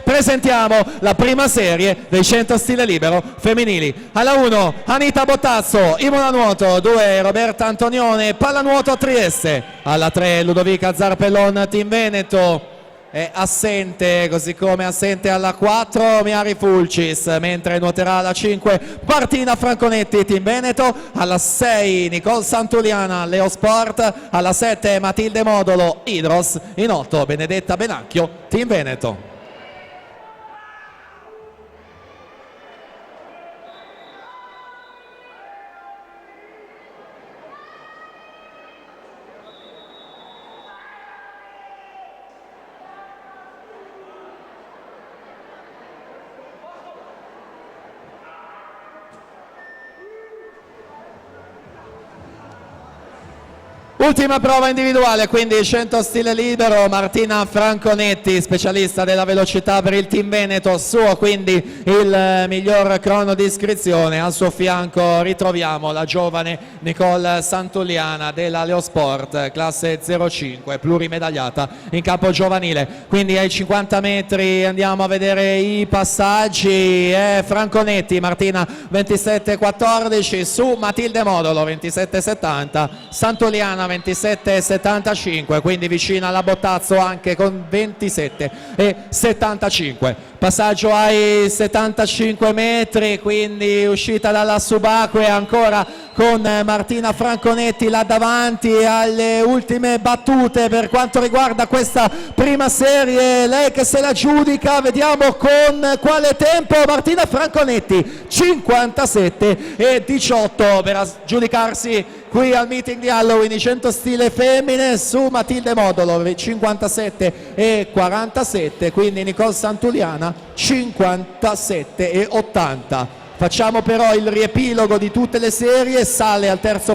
Presentiamo la prima serie dei 100 stile libero femminili. Alla 1 Anita Bottazzo, Imola Nuoto. 2 Roberta Antonione, Pallanuoto Trieste. Alla 3 Ludovica Zarpellon, Team Veneto. È assente, così come assente alla 4 Miari Fulcis, mentre nuoterà alla 5 Martina Franconetti, Team Veneto. Alla 6 Nicole Santuliana, Leo Sport. Alla 7 Matilde Modolo, Idros. In 8 Benedetta Benacchio, Team Veneto. Ultima prova individuale, quindi 100 stile libero. Martina Franconetti, specialista della velocità per il Team Veneto, suo quindi il miglior crono di iscrizione. Al suo fianco ritroviamo la giovane Nicole Santuliana della Leosport, classe 05, plurimedagliata in campo giovanile. Quindi ai 50 metri andiamo a vedere i passaggi. Franconetti, Martina 27,14, su Matilde Modolo 27,70, Santuliana 27,75, quindi vicina alla Bottazzo anche con 27,75. Passaggio ai 75 metri, quindi uscita dalla subacquea ancora con Martina Franconetti là davanti alle ultime battute per quanto riguarda questa prima serie. Lei che se la giudica, vediamo con quale tempo. Martina Franconetti 57,18 per giudicarsi qui al meeting di Halloween di 100 stile femmine su Matilde Modolo 57,47, quindi Nicole Santuliana 57,80. Facciamo però il riepilogo di tutte le serie. Sale al terzo